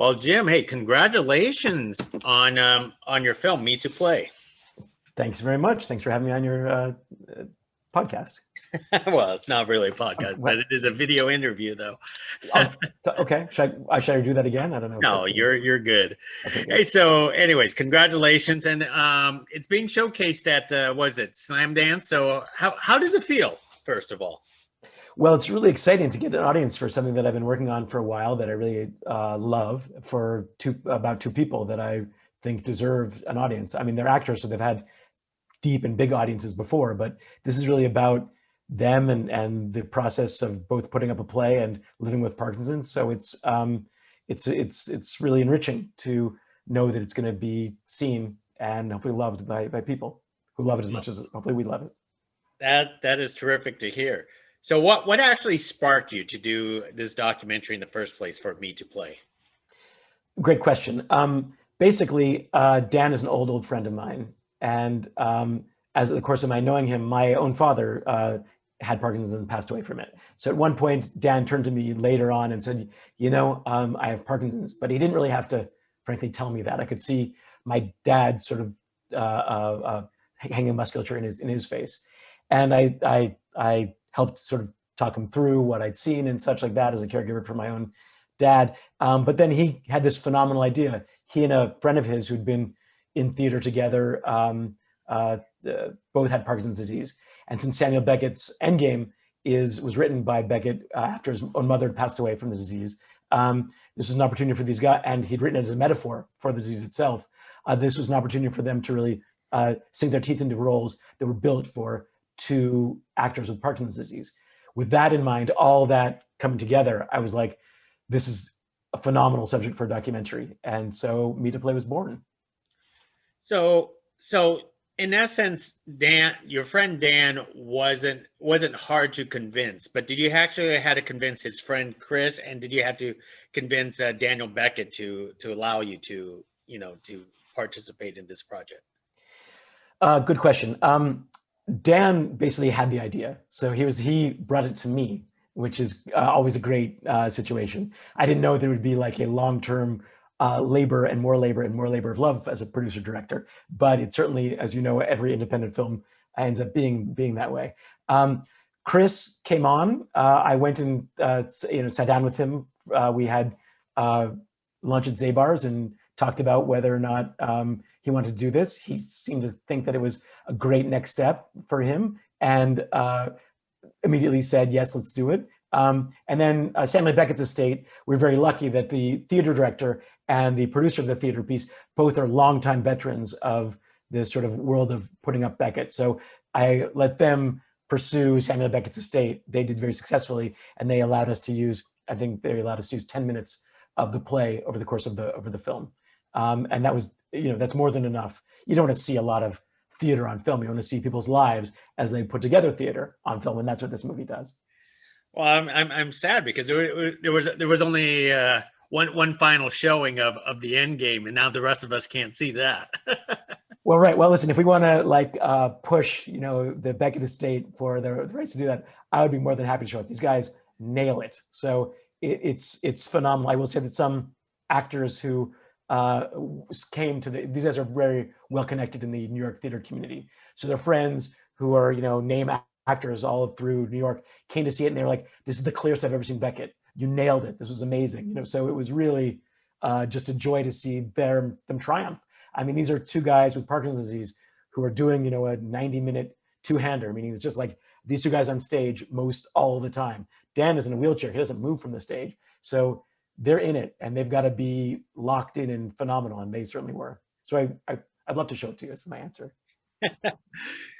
Well, Jim, hey, congratulations on your film, Me to Play. Thanks very much. Thanks for having me on your podcast. Well, it's not really a podcast, but What? it is a video interview, though. Okay. Should I do that again? I don't know if No, that's gonna... you're good. Okay, good. Hey, so, anyways, congratulations, and it's being showcased at was it Slamdance? So, how does it feel, first of all? Well, it's really exciting to get an audience for something that I've been working on for a while that I really love for about two people that I think deserve an audience. I mean, they're actors, so they've had deep and big audiences before, but this is really about them and the process of both putting up a play and living with Parkinson's. So it's really enriching to know that it's going to be seen and hopefully loved by people who love it as much as hopefully we love it. That is terrific to hear. So, what actually sparked you to do this documentary in the first place for Me to Play? Great question. Basically, Dan is an old friend of mine, and as the course of my knowing him, my own father had Parkinson's and passed away from it. So at one point, Dan turned to me later on and said, I have Parkinson's, but he didn't really have to, frankly, tell me that. I could see my dad sort of hanging musculature in his face. And I helped sort of talk him through what I'd seen and such like that as a caregiver for my own dad. But then he had this phenomenal idea. He and a friend of his who'd been in theater together, both had Parkinson's disease. And since Samuel Beckett's Endgame was written by Beckett after his own mother had passed away from the disease, this was an opportunity for these guys, and he'd written it as a metaphor for the disease itself. This was an opportunity for them to really sink their teeth into roles that were built for two actors with Parkinson's disease. With that in mind, all that coming together, I was like, this is a phenomenal subject for a documentary. And so Me to Play was born. So in essence, Dan, your friend Dan wasn't hard to convince, but did you actually had to convince his friend Chris, and did you have to convince Daniel Beckett to allow you to participate in this project? Good question. Dan basically had the idea, so he brought it to me, which is always a great situation. I didn't know there would be like a long-term labor and more labor of love as a producer director, but it certainly, as you know, every independent film ends up being that way. Chris came on. I went and sat down with him. We had lunch at Zabar's and talked about whether or not he wanted to do this. He seemed to think that it was a great next step for him, and immediately said, yes, let's do it. And then Samuel Beckett's estate, we're very lucky that the theater director and the producer of the theater piece both are longtime veterans of this sort of world of putting up Beckett. So I let them pursue Samuel Beckett's estate. They did very successfully, and they allowed us to use, I think they allowed us to use 10 minutes of the play over the course of the film. And that was, that's more than enough. You don't want to see a lot of theater on film. You want to see people's lives as they put together theater on film, and that's what this movie does. Well, I'm sad because there was only one final showing of the Endgame, and now the rest of us can't see that. Well, right. Well, listen, if we want to push, the Beckett estate for the rights to do that, I would be more than happy to show it. These guys nail it. So it's phenomenal. I will say that some actors who came to these guys are very well connected in the New York theater community. So their friends who are, name actors all through New York came to see it, and they were like, this is the clearest I've ever seen Beckett. You nailed it. This was amazing. So it was really just a joy to see them triumph. I mean, these are two guys with Parkinson's disease who are doing, a 90-minute two-hander, meaning it's just like these two guys on stage most all the time. Dan is in a wheelchair. He doesn't move from the stage. So they're in it, and they've got to be locked in and phenomenal, and they certainly were. So I'd love to show it to you. That's my answer.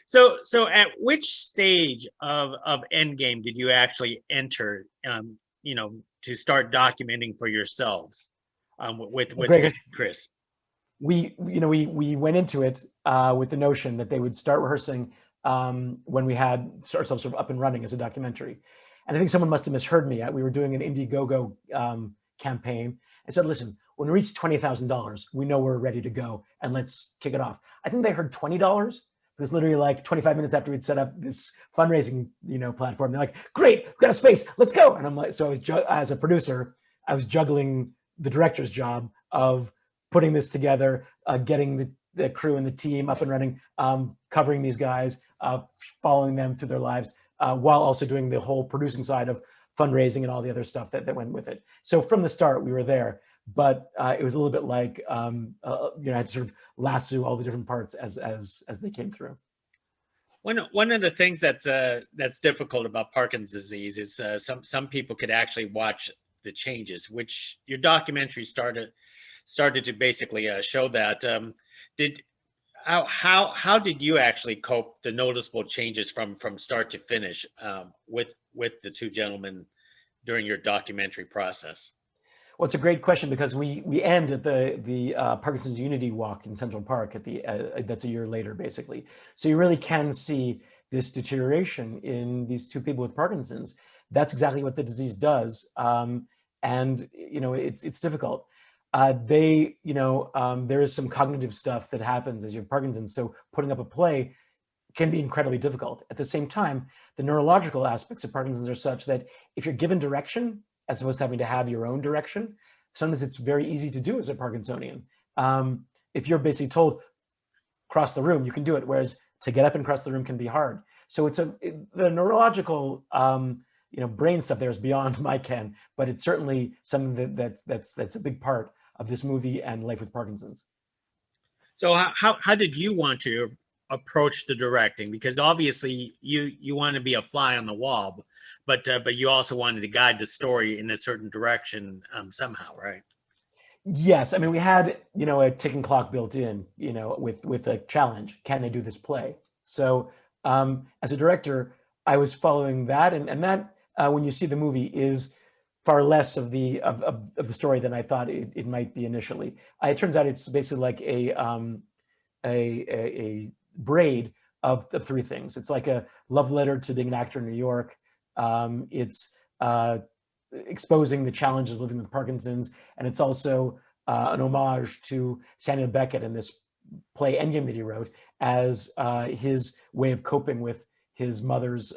So at which stage of Endgame did you actually enter, to start documenting for yourselves with Chris? We went into it with the notion that they would start rehearsing when we had ourselves sort of up and running as a documentary. And I think someone must have misheard me. We were doing an Indiegogo campaign and said, listen, when we reach $20,000, we know we're ready to go, and let's kick it off. I think they heard $20. It was literally like 25 minutes after we'd set up this fundraising, platform. They're like, great, we've got a space, let's go. And I'm like, so as a producer, I was juggling the director's job of putting this together, getting the crew and the team up and running, covering these guys, following them through their lives, while also doing the whole producing side of fundraising and all the other stuff that went with it. So from the start, we were there, but it was a little bit like, I had to sort of last through all the different parts as they came through. One of the things that's difficult about Parkinson's disease is some people could actually watch the changes, which your documentary started to basically show that. Did how did you actually cope the noticeable changes from start to finish with the two gentlemen during your documentary process? Well, it's a great question because we end at the Parkinson's Unity Walk in Central Park at the that's a year later, basically. So you really can see this deterioration in these two people with Parkinson's. That's exactly what the disease does, and it's difficult. There is some cognitive stuff that happens as you have Parkinson's. So putting up a play can be incredibly difficult. At the same time, the neurological aspects of Parkinson's are such that if you're given direction, as opposed to having to have your own direction, sometimes it's very easy to do as a Parkinsonian. If you're basically told, cross the room, you can do it, whereas to get up and cross the room can be hard. So the neurological brain stuff there is beyond my ken, but it's certainly something that's a big part of this movie and Life with Parkinson's. So how did you want to approach the directing? Because obviously you want to be a fly on the wall, but you also wanted to guide the story in a certain direction somehow, right? Yes, I mean we had a ticking clock built in, with a challenge. Can they do this play? So as a director, I was following that, and that when you see the movie is far less of the story than I thought it might be initially. It turns out it's basically like a braid of three things. It's like a love letter to being an actor in New York. It's exposing the challenges of living with Parkinson's, and it's also an homage to Samuel Beckett in this play Endgame that he wrote as his way of coping with his mother's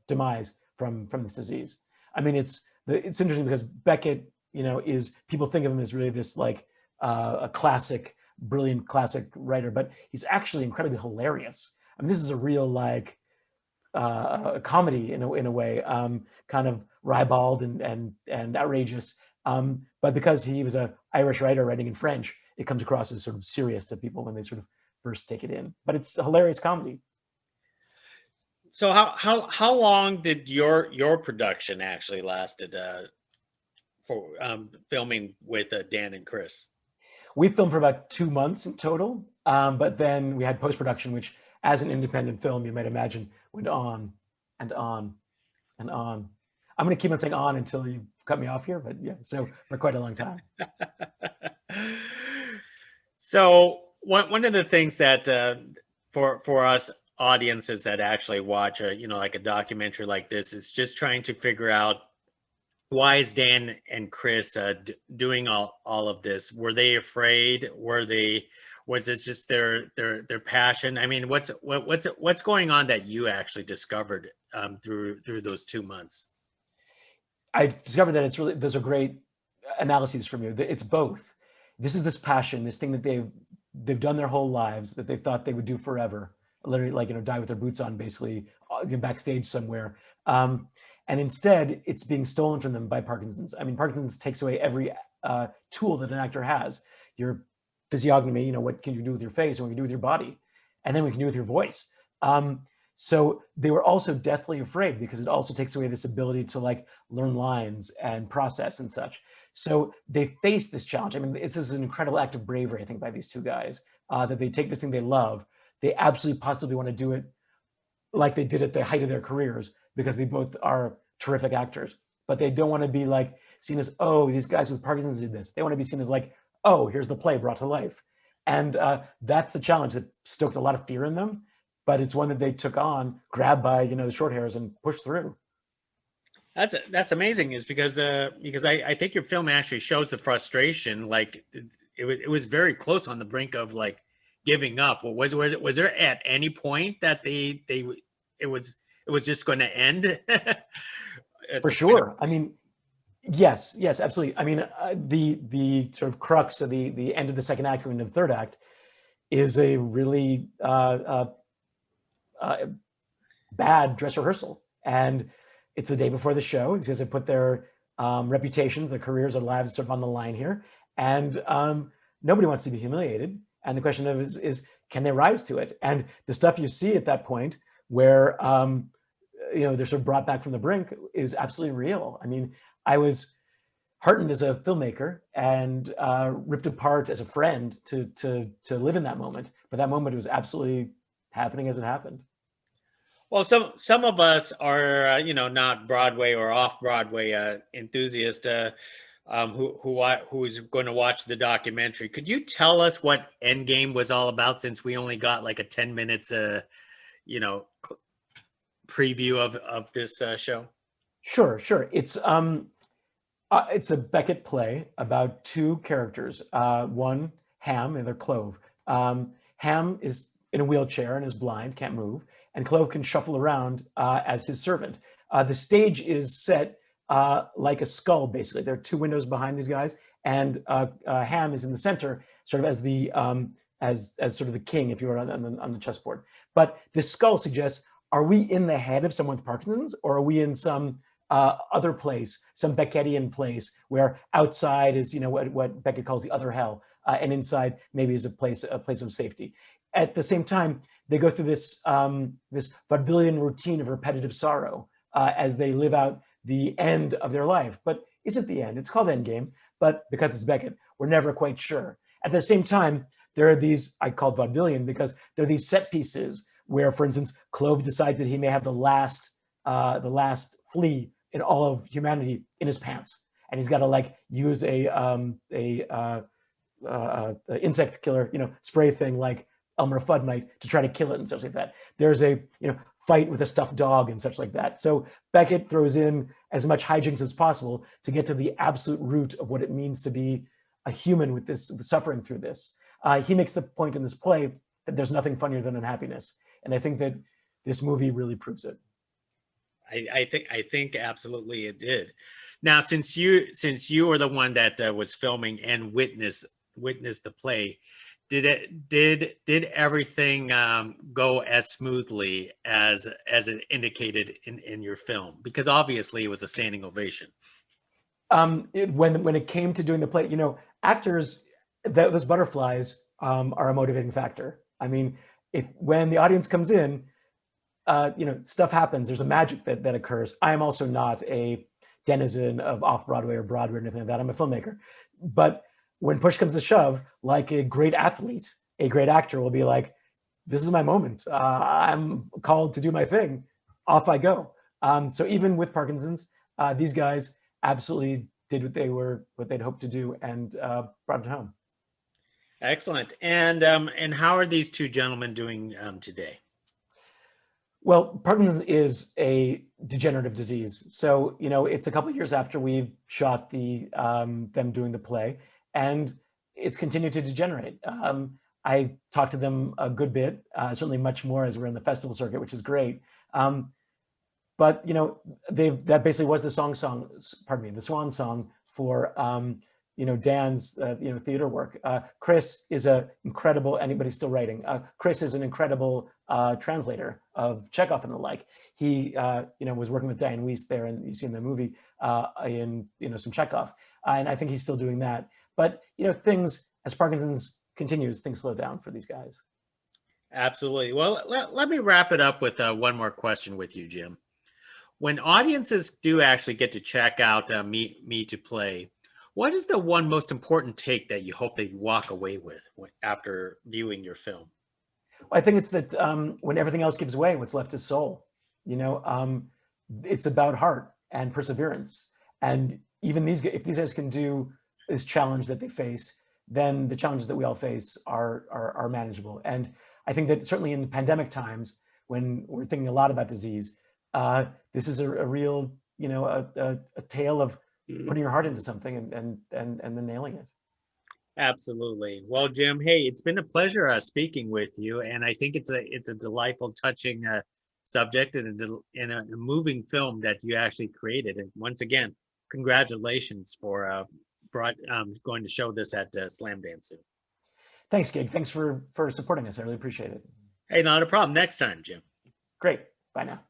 demise from this disease. I mean, it's interesting because Beckett, is people think of him as really this like a brilliant classic writer, but he's actually incredibly hilarious. I mean, this is a real like a comedy in a way, kind of ribald and outrageous. But because he was an Irish writer writing in French, it comes across as sort of serious to people when they sort of first take it in. But it's a hilarious comedy. So how long did your production actually lasted for filming with Dan and Chris? We filmed for about 2 months in total, but then we had post-production, which as an independent film, you might imagine, went on and on and on. I'm going to keep on saying on until you cut me off here, but yeah, so for quite a long time. So one of the things that for us audiences that actually watch like a documentary like this is just trying to figure out, why is Dan and Chris doing all of this? Were they afraid? Was it just their passion? I mean, what's going on that you actually discovered through those 2 months? I discovered that those are great analyses from you. It's both. This is this passion, this thing that they've done their whole lives, that they thought they would do forever, literally like die with their boots on, basically backstage somewhere. And instead, it's being stolen from them by Parkinson's. I mean, Parkinson's takes away every tool that an actor has. Your physiognomy, what can you do with your face and what can you do with your body? And then what can you do with your voice? So they were also deathly afraid because it also takes away this ability to like learn lines and process and such. So they face this challenge. I mean, this is an incredible act of bravery, I think, by these two guys, that they take this thing they love. They absolutely positively want to do it like they did at the height of their careers, because they both are terrific actors, but they don't want to be like seen as, oh, these guys with Parkinson's did this. They want to be seen as like, oh, here's the play brought to life. And that's the challenge that stoked a lot of fear in them, but it's one that they took on, grabbed by, the short hairs and pushed through. That's amazing, is because I think your film actually shows the frustration. Like it was very close on the brink of like giving up. Was there at any point that it was just going to end? For sure. I mean, Yes, yes, absolutely. I mean, the sort of crux of the end of the second act and the third act is a really uh, bad dress rehearsal, and it's the day before the show because they put their reputations, their careers, their lives sort of on the line here, and nobody wants to be humiliated. And the question of is can they rise to it? And the stuff you see at that point, where they're sort of brought back from the brink, is absolutely real. I mean, I was heartened as a filmmaker and ripped apart as a friend to live in that moment. But that moment was absolutely happening as it happened. Well, some of us are, not Broadway or off Broadway enthusiasts who's going to watch the documentary. Could you tell us what Endgame was all about, since we only got like a 10 minutes, you know, preview of this show? Sure, sure. It's a Beckett play about two characters. One, Ham, and they're Clove. Ham is in a wheelchair and is blind, can't move, and Clove can shuffle around as his servant. The stage is set like a skull, basically. There are two windows behind these guys, and Ham is in the center, sort of as the as sort of the king, if you were on the chessboard. But this skull suggests: are we in the head of someone with Parkinson's, or are we in some other place, some Beckettian place, where outside is what Beckett calls the other hell, and inside maybe is a place of safety. At the same time, they go through this this vaudevillian routine of repetitive sorrow as they live out the end of their life. But is it the end? It's called Endgame, but because it's Beckett, we're never quite sure. At the same time, there are these, I call vaudevillian because there are these set pieces where, for instance, Clove decides that he may have the last flea in all of humanity in his pants, and he's got to like use a insect killer, spray thing like Elmer Fudd might, to try to kill it and such like that. There's a fight with a stuffed dog and such like that. So Beckett throws in as much hijinks as possible to get to the absolute root of what it means to be a human with this, suffering through this. He makes the point in this play that there's nothing funnier than unhappiness, and I think that this movie really proves it. I think absolutely it did. Now, since you were the one that was filming and witnessed the play, did everything go as smoothly as it indicated in your film? Because obviously it was a standing ovation. When it came to doing the play, actors, those butterflies are a motivating factor. I mean, if when the audience comes in, stuff happens. There's a magic that occurs. I am also not a denizen of Off-Broadway or Broadway or anything like that. I'm a filmmaker. But when push comes to shove, like a great athlete, a great actor will be like, this is my moment. I'm called to do my thing. Off I go. So even with Parkinson's, these guys absolutely did what they'd hoped to do, and brought it home. Excellent. And how are these two gentlemen doing today? Well, Parkinson's is a degenerative disease. So, it's a couple of years after we shot them doing the play, and it's continued to degenerate. I talked to them a good bit, certainly much more as we're in the festival circuit, which is great. But that basically was the the swan song for Dan's theater work. Chris is an incredible, anybody's still writing. Chris is an incredible translator of Chekhov and the like. He was working with Diane Wiest there, and you see in the movie in some Chekhov, and I think he's still doing that. But things, as Parkinson's continues, things slow down for these guys. Absolutely. Well, let me wrap it up with one more question with you, Jim. When audiences do actually get to check out Me to Play, what is the one most important take that you hope they walk away with after viewing your film? I think it's that when everything else gives way, what's left is soul. It's about heart and perseverance. And even if these guys can do this challenge that they face, then the challenges that we all face are manageable. And I think that certainly in pandemic times, when we're thinking a lot about disease, this is a real, a tale of putting your heart into something and then nailing it. Absolutely. Well, Jim, hey, it's been a pleasure speaking with you, and I think it's a delightful, touching subject and a moving film that you actually created. And once again, congratulations for going to show this at Slamdance soon. Thanks, Gig. Thanks for supporting us. I really appreciate it. Hey, not a problem. Next time, Jim. Great. Bye now.